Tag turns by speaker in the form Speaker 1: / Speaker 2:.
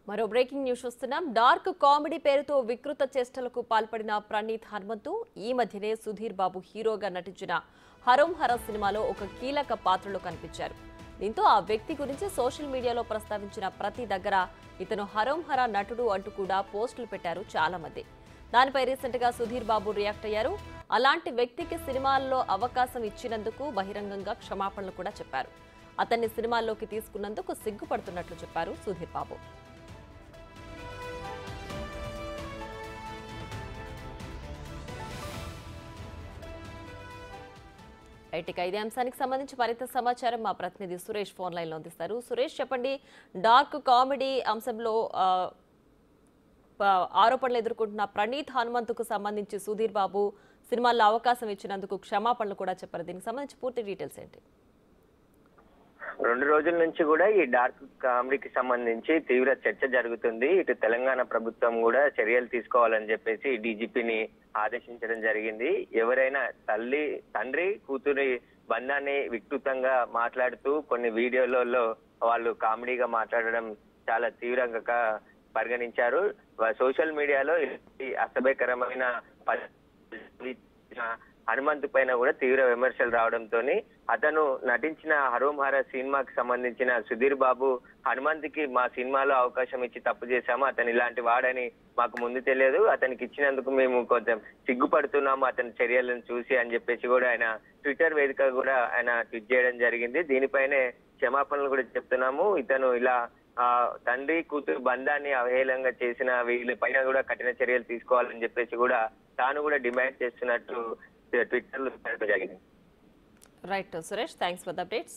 Speaker 1: మరో breaking news చూస్తున్నాం. Dark comedy పేరుతో వికృత చేష్టలకు పాల్పడిన ప్రణీత్ హనుమంతు ఈ మధ్యనే సుధీర్ బాబు హీరోగా నటించిన హరోం హర సినిమాలో ఒక కీలక పాత్రలో కనిపించారు. దీంతో ఆ వ్యక్తి గురించి సోషల్ మీడియాలో ప్రస్తావించిన ప్రతి దగ్గర ఇతను హరోం హర నటుడు అంటూ కూడా పోస్టులు పెట్టారు చాలా మంది. దానిపై రీసెంట్ గా సుధీర్ బాబు రియాక్ట్ అయ్యారు. అలాంటి వ్యక్తికి సినిమాల్లో అవకాశం ఇచ్చినందుకు బహిరంగంగా క్షమాపణలు కూడా చెప్పారు. అతన్ని సినిమాల్లోకి తీసుకున్నందుకు సిగ్గుపడుతున్నట్లు చెప్పారు సుధీర్ బాబు. ఇక ఇదే అంశానికి సంబంధించి మరింత సమాచారం మా ప్రతినిధి సురేష్ ఫోన్ లైన్ లో అందిస్తారు. సురేష్, చెప్పండి, డార్క్ కామెడీ అంశంలో ఆరోపణలు ఎదుర్కొంటున్న ప్రణీత్ హనుమంతుకు సంబంధించి సుధీర్ బాబు సినిమాల్లో అవకాశం ఇచ్చినందుకు క్షమాపణలు కూడా చెప్పారు. దీనికి సంబంధించి పూర్తి డీటెయిల్స్ ఏంటి?
Speaker 2: 2 రోజుల నుంచి కూడా ఈ డార్క్ కామెడీకి సంబంధించి తీవ్ర చర్చ జరుగుతుంది. ఇటు తెలంగాణ ప్రభుత్వం కూడా చర్యలు తీసుకోవాలని చెప్పేసి డీజీపీని ఆదేశించడం జరిగింది. ఎవరైనా తండ్రి కూతురి బంధాన్ని వికృతంగా మాట్లాడుతూ కొన్ని వీడియోలలో వాళ్ళు కామెడీగా మాట్లాడడం చాలా తీవ్రంగా పరిగణించారు. సోషల్ మీడియాలో అసభ్యకరమైన హనుమంతు పైన కూడా తీవ్ర విమర్శలు రావడంతో అతను నటించిన హరోం హర సినిమాకి సంబంధించిన సుధీర్ బాబు హనుమంతుకి మా సినిమాలో అవకాశం ఇచ్చి తప్పు చేశాము, అతను ఇలాంటి వాడని మాకు ముందు తెలియదు, అతనికి ఇచ్చినందుకు మేము కొంచెం సిగ్గుపడుతున్నాము అతని చర్యలను చూసి అని చెప్పేసి కూడా ఆయన ట్విట్టర్ వేదిక కూడా ఆయన ట్వీట్ చేయడం జరిగింది. దీనిపైనే క్షమాపణలు కూడా చెప్తున్నాము. ఇతను ఇలా తండ్రి కూతురు బంధాన్ని అవహేళనంగా చేసిన వీళ్ళ పైన కూడా కఠిన చర్యలు తీసుకోవాలని చెప్పేసి కూడా తాను కూడా డిమాండ్ చేస్తున్నట్టు ట్విట్టర్ లో జరిగింది.
Speaker 1: Right Suresh, thanks for the updates.